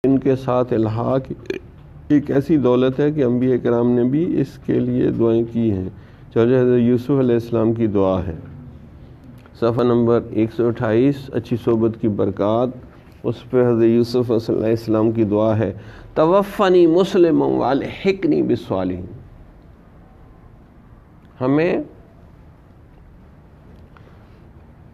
ان کے ساتھ الحاق ایک ایسی دولت ہے کہ انبیاء کرام نے بھی اس کے لیے دعائیں کی ہیں۔ چلو حضرت یوسف علیہ السلام کی دعا ہے، صفحہ نمبر 128، اچھی صحبت کی برکات، اس پہ حضرت یوسف علیہ السلام کی دعا ہے، توفنی مسلما والحقنی بالصالحین۔ ہمیں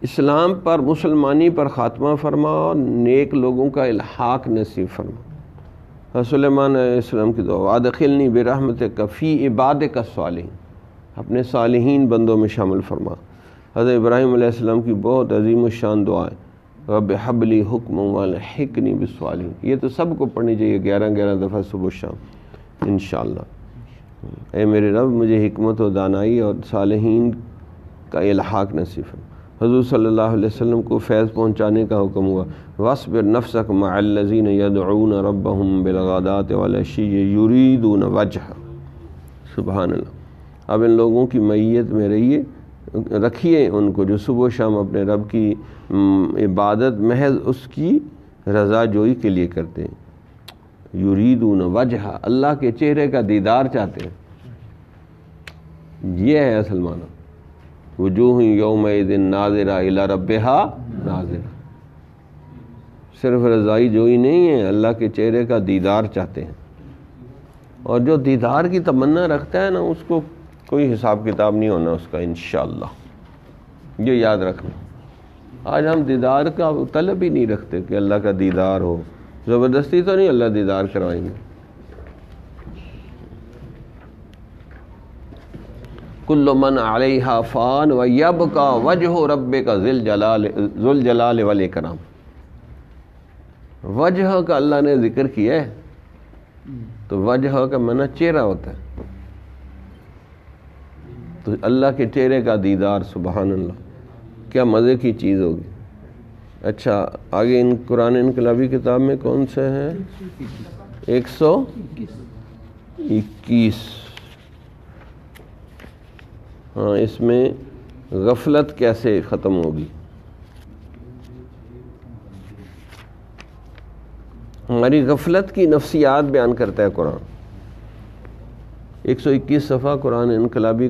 اسلام پر، مسلمانی پر خاتمہ فرما اور نیک لوگوں کا الحاق نصیب فرما۔ سلیمان علیہ السلام کی دعا، وادخلنی برحمتک فی عبادک الصالحین، اپنے صالحین بندوں میں شامل فرما۔ حضرت ابراہیم علیہ السلام کی بہت عظیم الشان دعا ہے، رب حب لی حکما والحقنی بالصالحین۔ یہ تو سب کو پڑھنی چاہیے 11 دفعہ صبح و شام انشاءاللہ۔ اے میرے رب مجھے حکمت و دانائی اور صالحین کا الحاق نصیب فرما۔ حضور صلی اللہ علیہ وسلم کو فیض پہنچانے کا حکم ہوا، واصبر نفسک مع الذین یدعون ربهم بالغداة والعشی یریدون وجہہ۔ سبحان اللہ۔ اب ان لوگوں کی معیت میں رہیے، رکھیے ان کو جو صبح و شام اپنے رب کی عبادت محض اس کی رضا جوئی کے لیے کرتے ہیں۔ یریدون وجہہ، اللہ کے چہرے کا دیدار چاہتے ہیں، یہ ہے اصل معنی۔ وجوہ یومئذ ناظرہ الی ربہا ناظرہ، صرف رضائی جوئی نہیں ہے، اللہ کے چہرے کا دیدار چاہتے ہیں۔ اور جو دیدار کی تمنا رکھتا ہے نا، اس کو کوئی حساب کتاب نہیں ہونا اس کا انشاءاللہ، یہ یاد رکھنا۔ آج ہم دیدار کا طلب ہی نہیں رکھتے کہ اللہ کا دیدار ہو، زبردستی تو نہیں اللہ دیدار کروائیں گے۔ کل من علیہا فان ویبقی وجہ ربک ذو الجلال والاکرام۔ وجہ کا اللہ نے ذکر کیا ہے، تو وجہ کا معنی چہرہ ہوتا ہے، تو اللہ کے چہرے کا دیدار، سبحان اللہ، کیا مزے کی چیز ہوگی۔ اچھا آگے ان قرآن انقلابی کتاب میں کون سے ہیں؟ 121۔ ہاں، اس میں غفلت کیسے ختم ہوگی، ہماری غفلت کی نفسیات بیان کرتا ہے قرآن۔ 121 صفحہ قرآن انقلابی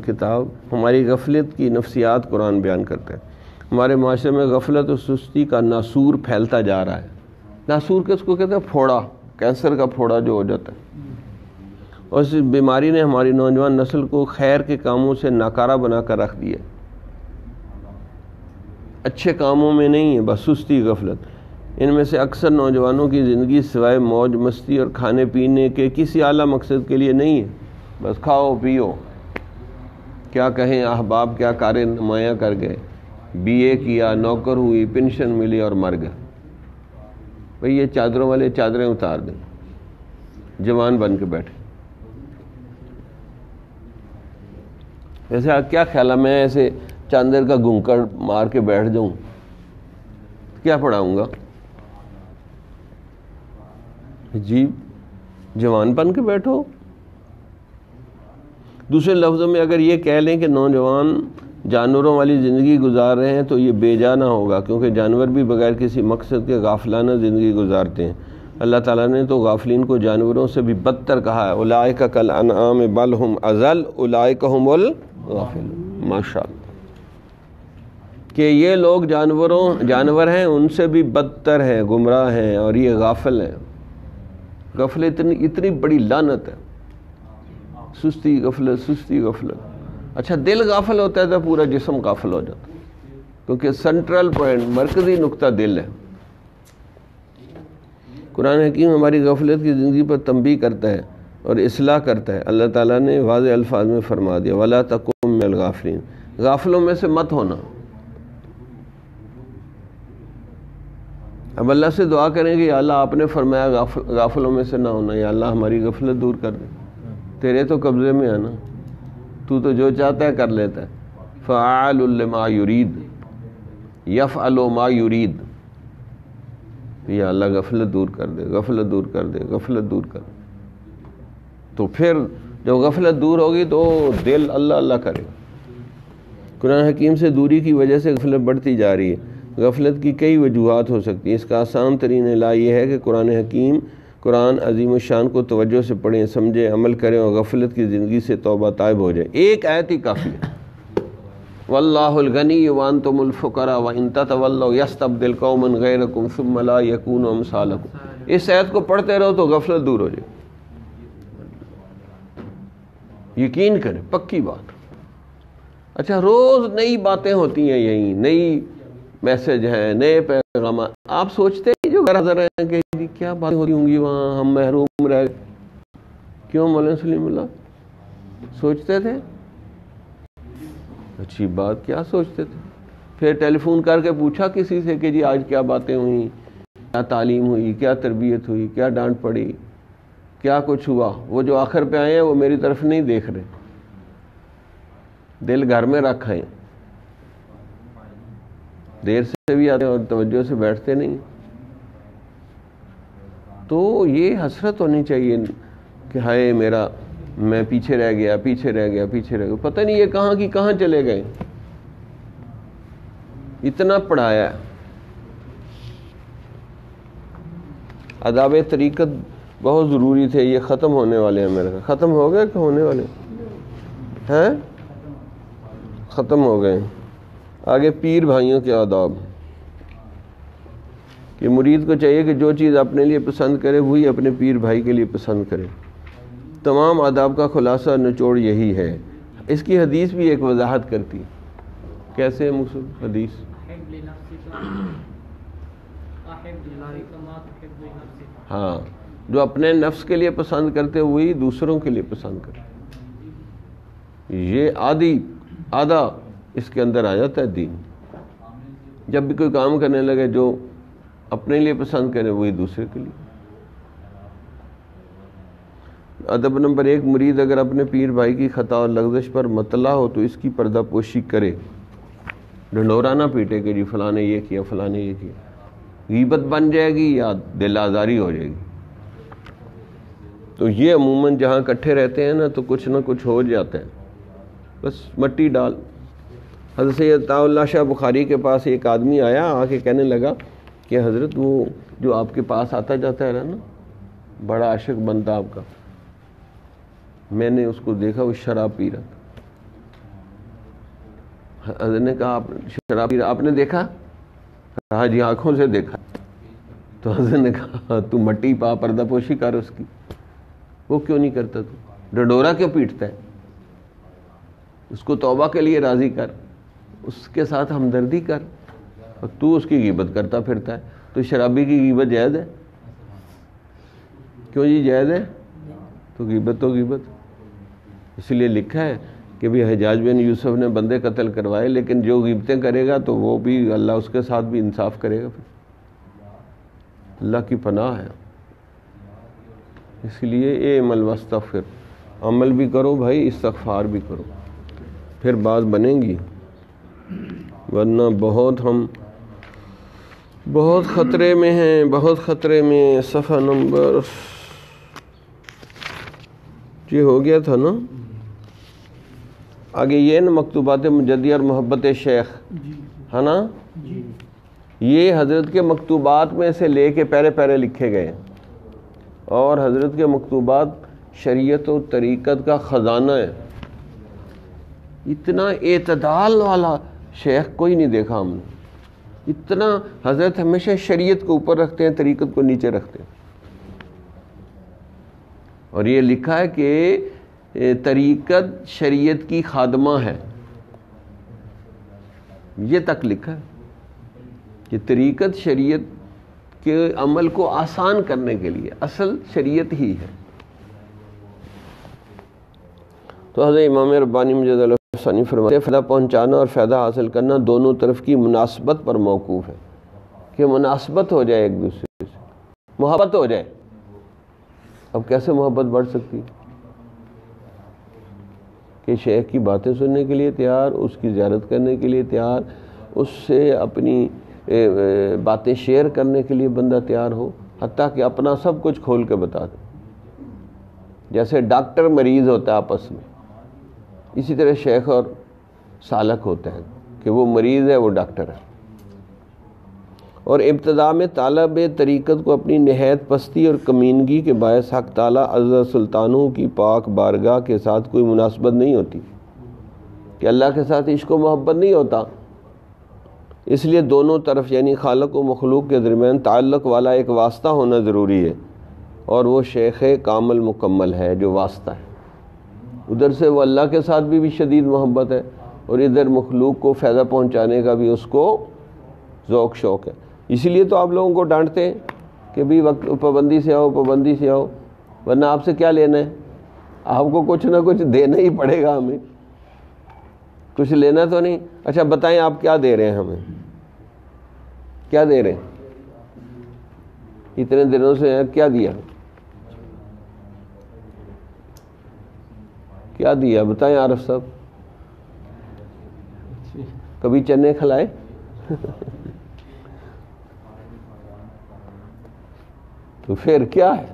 کتاب، ہماری غفلت کی نفسیات قرآن بیان کرتا ہے۔ ہمارے معاشرے میں غفلت و سستی کا ناسور پھیلتا جا رہا ہے۔ ناسور کس کو کہتے ہیں؟ پھوڑا، کینسر کا پھوڑا جو ہو جاتا ہے۔ اور اس بیماری نے ہماری نوجوان نسل کو خیر کے کاموں سے ناکارہ بنا کر رکھ دیا، اچھے کاموں میں نہیں ہے، بس سستی، غفلت۔ ان میں سے اکثر نوجوانوں کی زندگی سوائے موج مستی اور کھانے پینے کے کسی اعلیٰ مقصد کے لیے نہیں ہے، بس کھاؤ پیو۔ کیا کہیں احباب کیا کاریں نمایاں کر گئے، BA کیا، نوکر ہوئی، پینشن ملی اور مر گئے۔ بھئی یہ چادروں والے چادریں اتار دیں، جوان بن کے بیٹھے۔ ویسے کیا خیال ہے، میں ایسے چاندر کا گھنکڑ مار کے بیٹھ جاؤں، کیا پڑھاؤں گا؟ جی جوان بن کے بیٹھو۔ دوسرے لفظوں میں اگر یہ کہہ لیں کہ نوجوان جانوروں والی زندگی گزار رہے ہیں تو یہ بے جا نہ ہوگا، کیونکہ جانور بھی بغیر کسی مقصد کے غافلانہ زندگی گزارتے ہیں۔ اللہ تعالیٰ نے تو غافلین کو جانوروں سے بھی بدتر کہا ہے، اولئک کالانعام بل ہم اضل اولئک هم الغافلون۔ ماشاء اللہ، کہ یہ لوگ جانور ہیں، ان سے بھی بدتر ہیں، گمراہ ہیں، اور یہ غافل ہیں۔ غفلت اتنی بڑی لعنت ہے، سستی غفلت، سستی غفلت۔ اچھا دل غافل ہوتا ہے تو پورا جسم غافل ہو جاتا ہے، کیونکہ سینٹرل پوائنٹ، مرکزی نقطہ دل ہے۔ قرآن حکیم ہماری غفلت کی زندگی پر تنبیہ کرتا ہے اور اصلاح کرتا ہے۔ اللہ تعالیٰ نے واضح الفاظ میں فرما دیا، وَلَا تَكُن مِّنَ الْغَافِلِينَ، غافلوں میں سے مت ہونا۔ اب اللہ سے دعا کریں کہ یا اللہ آپ نے فرمایا غافلوں میں سے نہ ہونا، یا اللہ ہماری غفلت دور کر دے، تیرے تو قبضے میں ہے نا، تو جو چاہتا ہے کر لیتا ہے۔ فعال لما یرید یفعل ما یرید، یا اللہ غفلت دور کر دے، غفلت دور کر دے، غفلت دور کر دے۔ تو پھر جب غفلت دور ہوگی تو دل اللہ اللہ کرے۔ قرآن حکیم سے دوری کی وجہ سے غفلت بڑھتی جا رہی ہے۔ غفلت کی کئی وجوہات ہو سکتی ہیں. اس کا آسان ترین علاج یہ ہے کہ قرآن حکیم، قرآن عظیم الشان کو توجہ سے پڑھیں، سمجھیں، عمل کریں اور غفلت کی زندگی سے توبہ طائب ہو جائیں. ایک آیت ہی کافی ہے. واللہ الغنی وانتم الفقراء وان تتولوا یستبدل قوما غیرکم ثم لا یکونوا امثالکم. اس آیت کو پڑھتے رہو تو غفلت دور ہو جائے. یقین کریں، پکی بات. اچھا، روز نئی باتیں ہوتی ہیں، یہی نئی میسج ہیں، نئے پیغامات. آپ سوچتے ہیں جو گھر حاضر ہیں کہ جی کیا باتیں ہوتی ہوں گی وہاں، ہم محروم رہ. کیوں مولانا سلیم اللہ سوچتے تھے؟ اچھی بات، کیا سوچتے تھے؟ پھر ٹیلی فون کر کے پوچھا کسی سے کہ جی آج کیا باتیں ہوئیں، کیا تعلیم ہوئی، کیا تربیت ہوئی، کیا ڈانٹ پڑی، کیا کچھ ہوا؟ وہ جو آخر پہ آئے ہیں وہ میری طرف نہیں دیکھ رہے، دل گھر میں رکھا ہے، دیر سے بھی آتے ہیں اور توجہ سے بیٹھتے نہیں. تو یہ حسرت ہونی چاہیے کہ ہائے میرا، میں پیچھے رہ گیا، پیچھے رہ گیا، پیچھے رہ گیا. پتہ نہیں یہ کہاں کی کہاں چلے گئے. اتنا پڑھایا. آداب طریقت بہت ضروری تھے، یہ ختم ہونے والے ہیں. میرے ختم ہو گئے کہ ہونے والے ہیں؟ ختم ہو گئے. آگے پیر بھائیوں کے آداب. کہ مرید کو چاہیے کہ جو چیز اپنے لیے پسند کرے وہی اپنے پیر بھائی کے لیے پسند کرے. تمام آداب کا خلاصہ نچوڑ یہی ہے. اس کی حدیث بھی ایک وضاحت کرتی. کیسے ہے مسلم حدیث؟ ہاں، جو اپنے نفس کے لیے پسند کرتے وہی دوسروں کے لیے پسند کرتے. یہ آدھا اس کے اندر آ جاتا ہے دین. جب بھی کوئی کام کرنے لگے جو اپنے لیے پسند کرے وہی دوسرے کے لیے. ادب نمبر 1، مرید اگر اپنے پیر بھائی کی خطا اور لغزش پر مطلع ہو تو اس کی پردہ پوشی کرے. ڈھنڈورا نہ پیٹے کہ جی فلاں نے یہ کیا، فلاں نے یہ کیا. غیبت بن جائے گی یا دل آزاری ہو جائے گی. تو یہ عموماً جہاں اکٹھے رہتے ہیں نا تو کچھ نہ کچھ ہو جاتا ہے، بس مٹی ڈال. حضرت سید عطا اللہ شاہ بخاری کے پاس ایک آدمی آیا، آ کے کہنے لگا کہ حضرت وہ جو آپ کے پاس آتا جاتا ہے نا، بڑا عاشق بنتا آپ کا، میں نے اس کو دیکھا وہ شراب پی رہا تھا. حضرت نے کہا آپ شراب پی رہا آپ نے دیکھا؟ کہا جی آنکھوں سے دیکھا. تو حضرت نے کہا تو مٹی پا، پردہ پوشی کر اس کی. وہ کیوں نہیں کرتا؟ تو ڈڈورا کیوں پیٹتا ہے؟ اس کو توبہ کے لیے راضی کر، اس کے ساتھ ہمدردی کر. اور تو اس کی غیبت کرتا پھرتا ہے. تو شرابی کی غیبت جائز ہے؟ کیوں جی جائز ہے؟ تو غیبت تو غیبت. اس لیے لکھا ہے کہ بھی حجاج بن یوسف نے بندے قتل کروائے، لیکن جو غیبتیں کرے گا تو وہ بھی اللہ اس کے ساتھ بھی انصاف کرے گا. پھر اللہ کی پناہ ہے. اس لیے اے عمل واستغفر، عمل بھی کرو بھائی، استغفار بھی کرو، پھر بات بنے گی. ورنہ ہم بہت خطرے میں ہیں، بہت خطرے میں. صفحہ نمبر یہ ہو گیا تھا نا. آگے یہ نا مکتوبات مجدی اور محبت شیخ ہے نا. یہ حضرت کے مکتوبات میں سے لے کے پہلے پہلے لکھے گئے، اور حضرت کے مکتوبات شریعت و طریقت کا خزانہ ہے. اتنا اعتدال والا شیخ کوئی نہیں دیکھا ہم نے. اتنا حضرت ہمیشہ شریعت کو اوپر رکھتے ہیں، طریقت کو نیچے رکھتے ہیں. اور یہ لکھا ہے کہ طریقت شریعت کی خادمہ ہے. یہ تک لکھا ہے کہ طریقت شریعت کے عمل کو آسان کرنے کے لیے، اصل شریعت ہی ہے. تو حضرت امام ربانی مجدد اللہ ثانی فرماتے ہیں فائدہ پہنچانا اور فائدہ حاصل کرنا دونوں طرف کی مناسبت پر موقوف ہے. کہ مناسبت ہو جائے، ایک دوسرے سے محبت ہو جائے. اب کیسے محبت بڑھ سکتی؟ کہ شیخ کی باتیں سننے کے لیے تیار، اس کی زیارت کرنے کے لیے تیار، اس سے اپنی باتیں شیئر کرنے کے لیے بندہ تیار ہو، حتیٰ کہ اپنا سب کچھ کھول کے بتا دے. جیسے ڈاکٹر مریض ہوتا ہے آپس میں، اسی طرح شیخ اور سالک ہوتے ہیں کہ وہ مریض ہے، وہ ڈاکٹر ہے. اور ابتدا میں طالب طریقت کو اپنی نہایت پستی اور کمینگی کے باعث حق تعالیٰ عز سلطانوں کی پاک بارگاہ کے ساتھ کوئی مناسبت نہیں ہوتی، کہ اللہ کے ساتھ عشق و محبت نہیں ہوتا. اس لیے دونوں طرف یعنی خالق و مخلوق کے درمیان تعلق والا ایک واسطہ ہونا ضروری ہے، اور وہ شیخ کامل مکمل ہے جو واسطہ ہے. ادھر سے وہ اللہ کے ساتھ بھی شدید محبت ہے، اور ادھر مخلوق کو فائدہ پہنچانے کا بھی اس کو ذوق شوق ہے. اسی لیے تو آپ لوگوں کو ڈانٹتے ہیں کہ بھی وقت پابندی سے آؤ، پابندی سے آؤ، ورنہ آپ سے کیا لینا ہے؟ آپ کو کچھ نہ کچھ دینا ہی پڑے گا. ہمیں کچھ لینا تو نہیں. اچھا بتائیں آپ کیا دے رہے ہیں؟ ہمیں کیا دے رہے ہیں؟ اتنے دنوں سے کیا دیا؟ کیا دیا بتائیں عارف صاحب؟ کبھی چنے کھلائے؟ تو پھر کیا ہے؟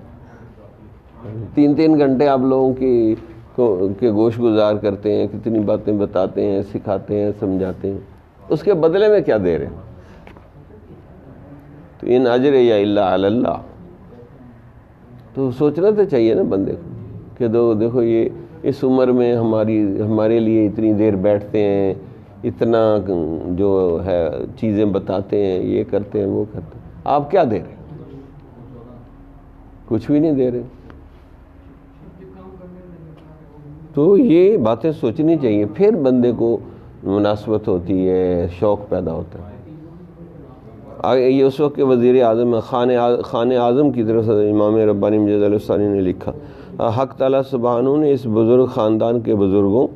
3 گھنٹے آپ لوگوں کے گوش گزار کرتے ہیں، کتنی باتیں بتاتے ہیں، سکھاتے ہیں، سمجھاتے ہیں، اس کے بدلے میں کیا دے رہے ہیں؟ تو ان اجر یا الا علی اللہ. تو سوچنا تو چاہیے نا بندے کو کہ دیکھو یہ اس عمر میں ہمارے لیے اتنی دیر بیٹھتے ہیں، اتنا جو ہے چیزیں بتاتے ہیں، یہ کرتے ہیں، وہ کرتے ہیں. آپ کیا دے رہے ہیں؟ کچھ بھی نہیں دے رہے. تو یہ باتیں سوچنی چاہیے، پھر بندے کو مناسبت ہوتی ہے، شوق پیدا ہوتا ہے. یہ اس وقت کے وزیر اعظم خان اعظم کی طرف سے امام ربانی مجد علیہ الثانی نے لکھا، حق تعالیٰ سبحانہ نے اس بزرگ خاندان کے بزرگوں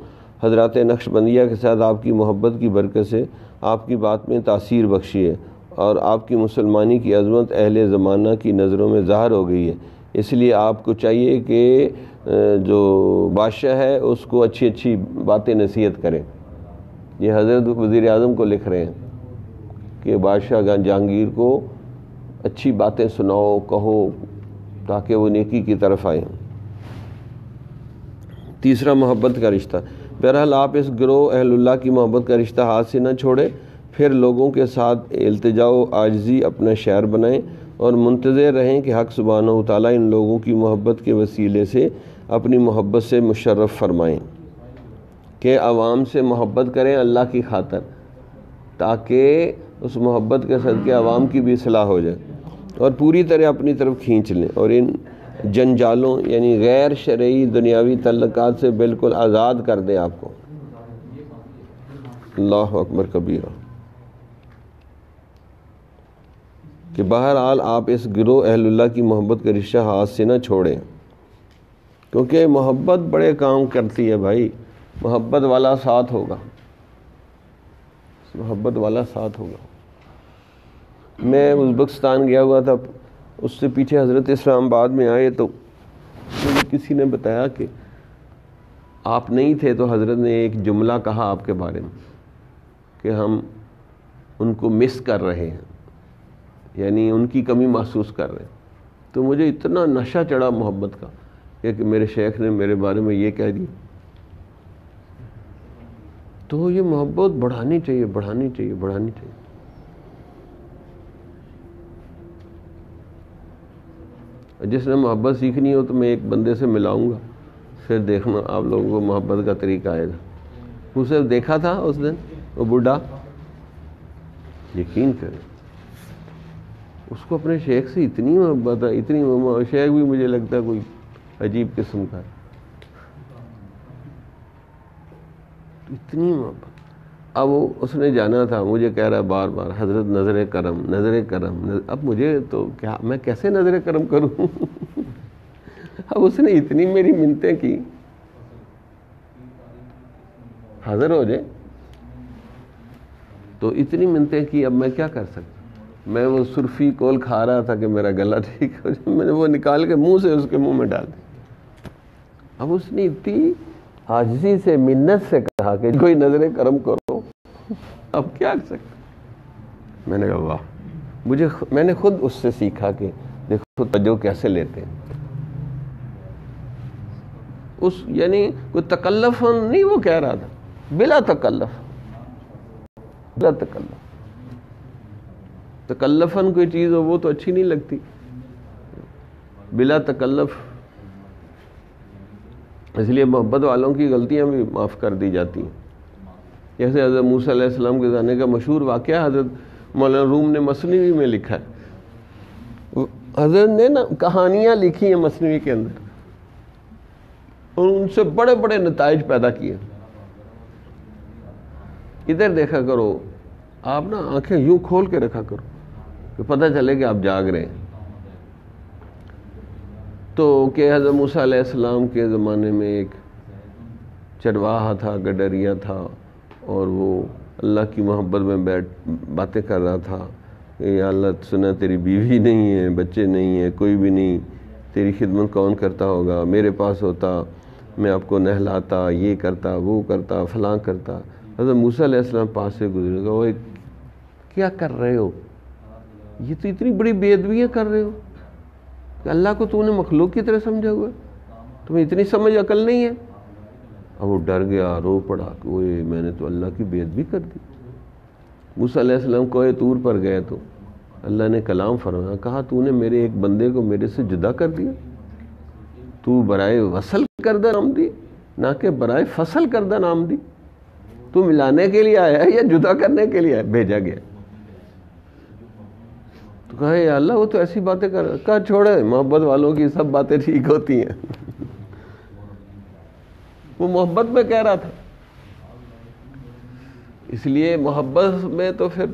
حضرات نقشبندیہ کے ساتھ آپ کی محبت کی برکت سے آپ کی بات میں تاثیر بخشی ہے، اور آپ کی مسلمانی کی عظمت اہل زمانہ کی نظروں میں ظاہر ہو گئی ہے. اس لیے آپ کو چاہیے کہ جو بادشاہ ہے اس کو اچھی اچھی باتیں نصیحت کریں. یہ حضرت وزیر اعظم کو لکھ رہے ہیں کہ بادشاہ جہانگیر کو اچھی باتیں سناؤ، کہو، تاکہ وہ نیکی کی طرف آئیں. تیسرا، محبت کا رشتہ. بہرحال آپ اس گروہ اہل اللہ کی محبت کا رشتہ ہاتھ سے نہ چھوڑیں، پھر لوگوں کے ساتھ التجا و عاجزی اپنا شعار بنائیں، اور منتظر رہیں کہ حق سبحانہ و تعالیٰ ان لوگوں کی محبت کے وسیلے سے اپنی محبت سے مشرف فرمائیں، کہ عوام سے محبت کریں اللہ کی خاطر، تاکہ اس محبت کے صدقے عوام کی بھی اصلاح ہو جائے، اور پوری طرح اپنی طرف کھینچ لیں، اور ان جنجالوں یعنی غیر شرعی دنیاوی تعلقات سے بالکل آزاد کر دیں آپ کو. اللہ اکبر کبیرہ. کہ بہرحال آپ اس گروہ اہل اللہ کی محبت کا رشتہ ہاتھ سے نہ چھوڑیں، کیونکہ محبت بڑے کام کرتی ہے بھائی. محبت والا ساتھ ہوگا، محبت والا ساتھ ہوگا. میں ازبکستان گیا ہوا تھا، اس سے پیچھے حضرت اسلام آباد میں آئے تو مجھے کسی نے بتایا کہ آپ نہیں تھے، تو حضرت نے ایک جملہ کہا آپ کے بارے میں کہ ہم ان کو مس کر رہے ہیں، یعنی ان کی کمی محسوس کر رہے ہیں. تو مجھے اتنا نشہ چڑھا محبت کا کہ میرے شیخ نے میرے بارے میں یہ کہہ دیا. تو یہ محبت بڑھانی چاہیے، بڑھانی چاہیے، بڑھانی چاہیے. جس نے محبت سیکھنی ہو تو میں ایک بندے سے ملاؤں گا، پھر دیکھنا آپ لوگوں کو محبت کا طریقہ آئے گا. اسے دیکھا تھا اس دن وہ بوڑھا، یقین کریں اس کو اپنے شیخ سے اتنی محبت ہے، اتنی محبت. شیخ بھی مجھے لگتا ہے کوئی عجیب قسم کا ہے، اتنی محبت. اب اس نے جانا تھا، مجھے کہہ رہا بار بار حضرت نظر کرم، نظر کرم. اب مجھے تو کیا، میں کیسے نظر کرم کروں؟ اب اس نے اتنی میری منتیں کی، حاضر ہو جائے، تو اتنی منتیں کی. اب میں کیا کر سکتا؟ میں وہ سرفی کول کھا رہا تھا کہ میرا گلا ٹھیک ہو جائے، میں نے وہ نکال کے منہ سے اس کے منہ میں ڈال دی. اب اس نے اتنی عاجزی سے، منت سے کہا کہ کوئی نظر کرم کرو. اب کیا کر سکتا؟ میں نے کہا واہ. میں نے خود اس سے سیکھا کہ دیکھو توجہ کیسے لیتے ہیں. اس یعنی کوئی تکلف نہیں وہ کہہ رہا تھا، بلا تکلف، بلا تکلف. تکلفاً کوئی چیز ہو وہ تو اچھی نہیں لگتی، بلا تکلف. اس لیے محبت والوں کی غلطیاں بھی معاف کر دی جاتی ہیں. جیسے حضرت موسیٰ علیہ السلام کے زمانے کا مشہور واقعہ حضرت مولانا روم نے مثنوی میں لکھا ہے. حضرت نے نا کہانیاں لکھی ہیں مثنوی کے اندر، اور ان سے بڑے بڑے نتائج پیدا کیے. ادھر دیکھا کرو آپ نا، آنکھیں یوں کھول کے رکھا کرو کہ پتہ چلے کہ آپ جاگ رہے ہیں. تو کہ حضرت موسیٰ علیہ السلام کے زمانے میں ایک چرواہا تھا، گڈریا تھا، اور وہ اللہ کی محبت میں باتیں کر رہا تھا کہ یا اللہ سنا تیری بیوی نہیں ہے، بچے نہیں ہیں، کوئی بھی نہیں، تیری خدمت کون کرتا ہوگا، میرے پاس ہوتا میں آپ کو نہلاتا، یہ کرتا، وہ کرتا، فلاں کرتا. حضرت موسیٰ علیہ السلام پاس سے گزرے گا، وہ کیا کر رہے ہو، یہ تو اتنی بڑی بے ادبیاں کر رہے ہو کہ اللہ کو تو نے مخلوق کی طرح سمجھا ہوا ہے، تمہیں اتنی سمجھ عقل نہیں ہے. اب وہ ڈر گیا، رو پڑا کہ وہ میں نے تو اللہ کی بے ادبی کر دی. موسیٰ علیہ السلام کوہ طور پر گئے تو اللہ نے کلام فرمایا، کہا تو نے میرے ایک بندے کو میرے سے جدا کر دیا، تو برائے وصل کردہ نام دی نہ کہ برائے فصل کردہ نام دی. تو ملانے کے لیے آیا ہے یا جدا کرنے کے لیے بھیجا گیا؟ تو کہا یا اللہ وہ تو ایسی باتیں کر رہا. کہا چھوڑے، محبت والوں کی سب باتیں ٹھیک ہوتی ہیں. وہ محبت میں کہہ رہا تھا. اس لیے محبت میں تو پھر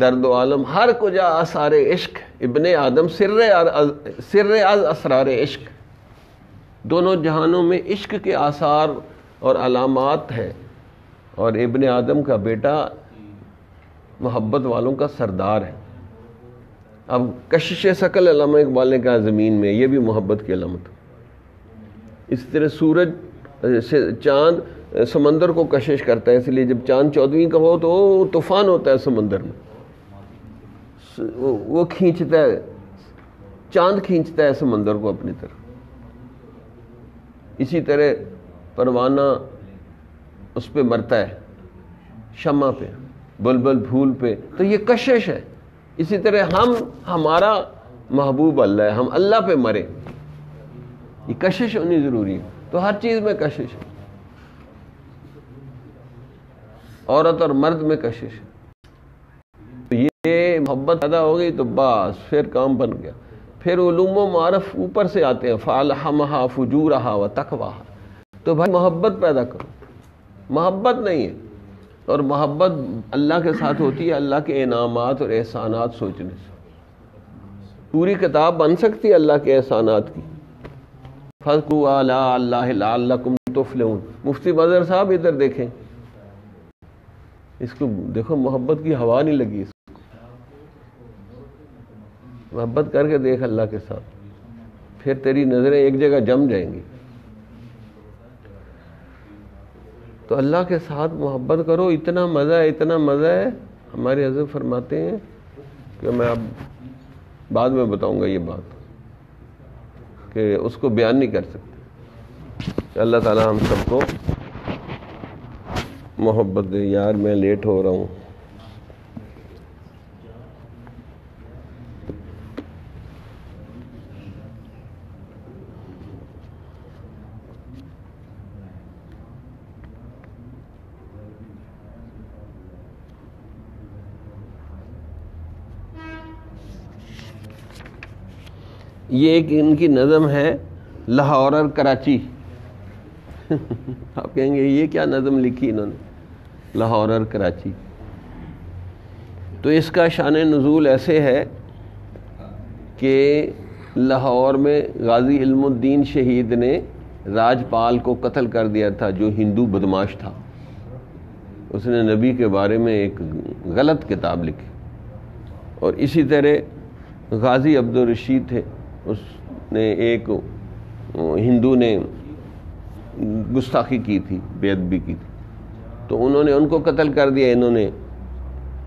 درد و عالم ہر کجا آثار عشق، ابن آدم سر از اسرار عشق. دونوں جہانوں میں عشق کے آثار اور علامات ہیں، اور ابن آدم کا بیٹا محبت والوں کا سردار ہے. اب کشش ثقل علامہ اقبال نے کہا زمین میں، یہ بھی محبت کی علامت. اس طرح سورج چاند سمندر کو کشش کرتا ہے، اس لیے جب چاند 14ویں کا ہو تو طوفان ہوتا ہے سمندر میں، وہ کھینچتا ہے، چاند کھینچتا ہے سمندر کو اپنی طرف. اسی طرح پروانہ اس پہ مرتا ہے، شمع پہ، بلبل پھول پہ، تو یہ کشش ہے. اسی طرح ہمارا محبوب اللہ ہے، ہم اللہ پہ مرے، یہ کشش ہونی ضروری ہے. تو ہر چیز میں کشش ہے، عورت اور مرد میں کشش ہے. تو یہ محبت پیدا ہو گئی تو بس پھر کام بن گیا. پھر علوم و معارف اوپر سے آتے ہیں، فَأَلْهَمَهَا فُجُورَهَا وَتَقْوَاهَا. تو بھائی محبت پیدا کرو. محبت نہیں ہے، اور محبت اللہ کے ساتھ ہوتی ہے اللہ کے انعامات اور احسانات سوچنے سے. پوری کتاب بن سکتی ہے اللہ کے احسانات کی. فَاذْكُرُوا آلَاءَ اللَّهِ لَعَلَّكُمْ تُفْلِحُونَ. مفتی مظہر صاحب ادھر دیکھیں، اس کو دیکھو، محبت کی ہوا نہیں لگی. اس کو محبت کر کے دیکھ اللہ کے ساتھ، پھر تیری نظریں ایک جگہ جم جائیں گی. تو اللہ کے ساتھ محبت کرو، اتنا مزہ ہے، اتنا مزہ ہے. ہمارے حضرت فرماتے ہیں کہ میں اب بعد میں بتاؤں گا یہ بات کہ اس کو بیان نہیں کر سکتے. اللہ تعالی ہم سب کو محبت دے. یار میں لیٹ ہو رہا ہوں. یہ ایک ان کی نظم ہے لاہور اور کراچی. آپ کہیں گے یہ کیا نظم لکھی انہوں نے، لاہور اور کراچی. تو اس کا شان نزول ایسے ہے کہ لاہور میں غازی علم الدین شہید نے راجپال کو قتل کر دیا تھا، جو ہندو بدماش تھا. اس نے نبی کے بارے میں ایک غلط کتاب لکھی. اور اسی طرح غازی عبدالرشید تھے، اس نے ایک ہندو نے گستاخی کی تھی، بے ادبی کی تھی، تو انہوں نے ان کو قتل کر دیا، انہوں نے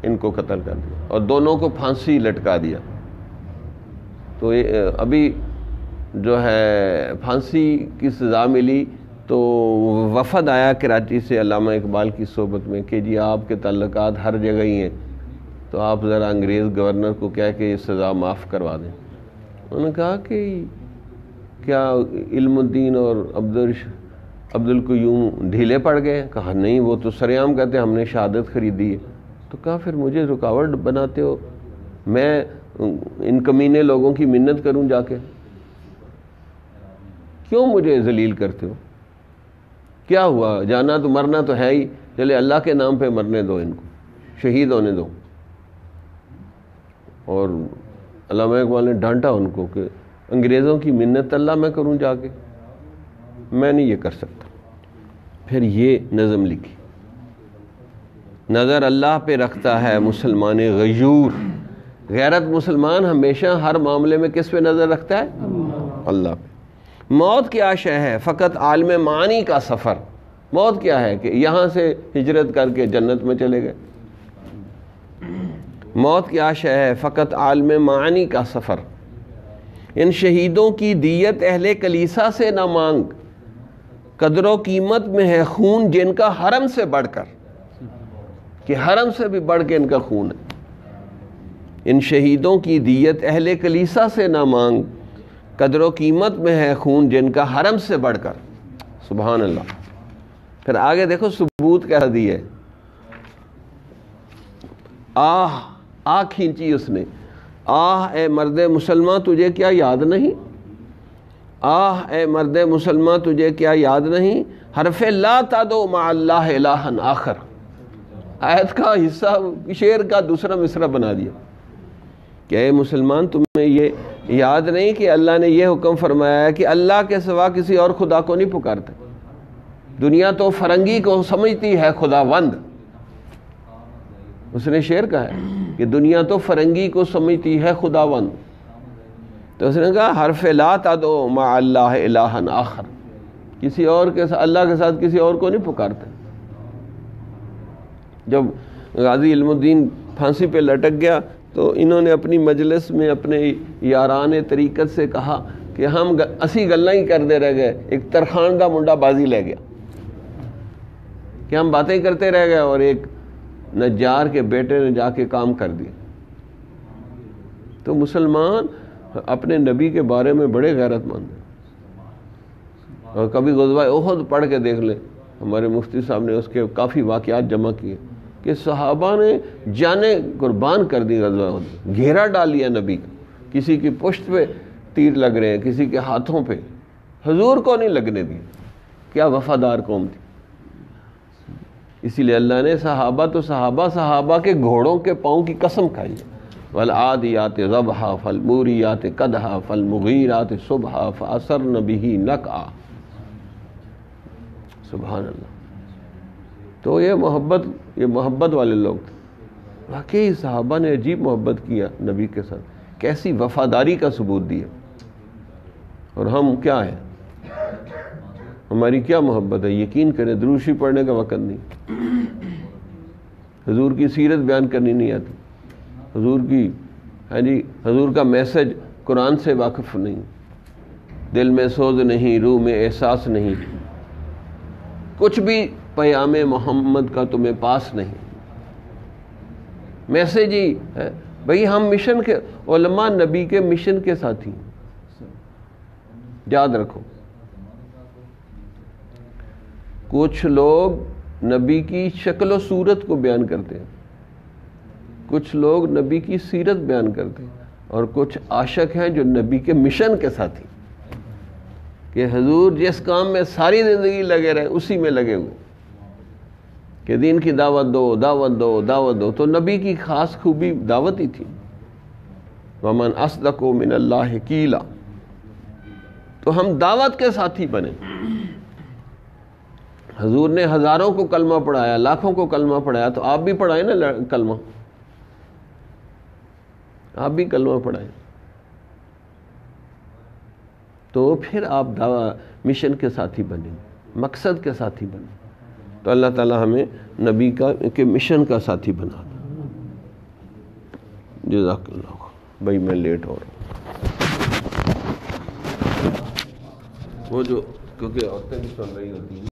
ان کو قتل کر دیا، اور دونوں کو پھانسی لٹکا دیا. تو ابھی جو ہے پھانسی کی سزا ملی تو وفد آیا کراچی سے علامہ اقبال کی صحبت میں کہ جی آپ کے تعلقات ہر جگہ ہی ہیں، تو آپ ذرا انگریز گورنر کو کہہ کے یہ سزا معاف کروا دیں. انہوں نے کہا کہ کیا علم الدین اور عبد القیوم ڈھیلے پڑ گئے؟ کہا نہیں، وہ تو سریعام کہتے ہیں ہم نے شہادت خریدی ہے. تو کہا پھر مجھے رکاوٹ بناتے ہو، میں ان کمینے لوگوں کی منت کروں جا کے؟ کیوں مجھے ذلیل کرتے ہو؟ کیا ہوا؟ جانا تو مرنا تو ہے ہی، چلے اللہ کے نام پہ مرنے دو، ان کو شہید ہونے دو. اور علامہ اقبال نے ڈانٹا ان کو کہ انگریزوں کی منت اللہ میں کروں جا کے، میں نہیں یہ کر سکتا. پھر یہ نظم لکھی، نظر اللہ پہ رکھتا ہے مسلمان غیور. غیرت مسلمان ہمیشہ ہر معاملے میں کس پہ نظر رکھتا ہے؟ اللہ پہ. موت کیا شے ہے فقط عالم معانی کا سفر. موت کیا ہے کہ یہاں سے ہجرت کر کے جنت میں چلے گئے. موت کیا شے ہے فقط عالم معانی کا سفر. ان شہیدوں کی دیت اہل کلیسا سے نہ مانگ، قدر و قیمت میں ہے خون جن کا حرم سے بڑھ کر، کہ حرم سے بھی بڑھ کے ان کا خون ہے. ان شہیدوں کی دیت اہل کلیسا سے نہ مانگ، قدر و قیمت میں ہے خون جن کا حرم سے بڑھ کر. سبحان اللہ. پھر آگے دیکھو ثبوت کہہ دیے. آہ کھینچی اس نے، آہ اے مرد مسلمان تجھے کیا یاد نہیں، آہ اے مرد مسلمان تجھے کیا یاد نہیں، حرف لا تدعو مع اللہ الہا آخر. آیت کا حصہ شعر کا دوسرا مصرع بنا دیا کہ اے مسلمان تمہیں یہ یاد نہیں کہ اللہ نے یہ حکم فرمایا ہے کہ اللہ کے سوا کسی اور خدا کو نہیں پکارتے. دنیا تو فرنگی کو سمجھتی ہے خداوند. اس نے شعر کہا ہے کہ دنیا تو فرنگی کو سمجھتی ہے خداوند. تو اس نے کہا حرف لا تدعو مع اللہ الہا آخر، کسی اور کے ساتھ، اللہ کے ساتھ کسی اور کو نہیں پکارتے. جب غازی علم الدین پھانسی پہ لٹک گیا تو انہوں نے اپنی مجلس میں اپنے یاران طریقت سے کہا کہ ہم اسی گلاں ہی کرتے رہ گئے، ایک ترخان دا منڈا بازی لے گیا کہ ہم باتیں کرتے رہ گئے اور ایک نجار کے بیٹے نے جا کے کام کر دیا. تو مسلمان اپنے نبی کے بارے میں بڑے غیرت مند ہیں. اور کبھی غزوہ احد پڑھ کے دیکھ لیں، ہمارے مفتی صاحب نے اس کے کافی واقعات جمع کیے کہ صحابہ نے جانیں قربان کر دی. غزوہ احد گھیرا ڈال لیا نبی کا، کسی کی پشت پہ تیر لگ رہے ہیں، کسی کے ہاتھوں پہ، حضور کو نہیں لگنے دی. کیا وفادار قوم تھی. اسی لیے اللہ نے صحابہ کے گھوڑوں کے پاؤں کی قسم کھائی ہے. والعادیات ضبحا فالموریات قدحا فالمغیرات صبحا فاثرن بہ نقعا. سبحان اللہ. تو یہ محبت والے لوگ تھے. واقعی صحابہ نے عجیب محبت کیا نبی کے ساتھ، کیسی وفاداری کا ثبوت دیا. اور ہم کیا ہیں، ہماری کیا محبت ہے. یقین کریں درود شریف پڑھنے کا وقت نہیں، حضور کی سیرت بیان کرنی نہیں آتی، حضور کا میسج قرآن سے واقف نہیں، دل میں سوز نہیں، روح میں احساس نہیں، کچھ بھی پیام محمد کا تمہیں پاس نہیں. میسج ہی ہے بھئی. ہم مشن کے علماء نبی کے مشن کے ساتھی ہیں. یاد رکھو، کچھ لوگ نبی کی شکل و صورت کو بیان کرتے ہیں، کچھ لوگ نبی کی سیرت بیان کرتے ہیں، اور کچھ عاشق ہیں جو نبی کے مشن کے ساتھی، کہ حضور جس کام میں ساری زندگی لگے رہے اسی میں لگے ہوئے، کہ دین کی دعوت دو دعوت دو دعوت دو. تو نبی کی خاص خوبی دعوت ہی تھی. ومن اصدق من اللہ قیلا. تو ہم دعوت کے ساتھی بنے. حضور نے ہزاروں کو کلمہ پڑھایا، لاکھوں کو کلمہ پڑھایا، تو آپ بھی پڑھائیں نا کلمہ، آپ بھی کلمہ پڑھائیں. تو پھر آپ مشن کے ساتھی بنیں، مقصد کے ساتھی بنیں. تو اللہ تعالی ہمیں نبی کے مشن کا ساتھی بنا دے. جزاک اللہ. بھائی میں لیٹ ہو رہا ہوں، وہ جو کیونکہ عورتیں بھی سن رہی ہوتی ہیں.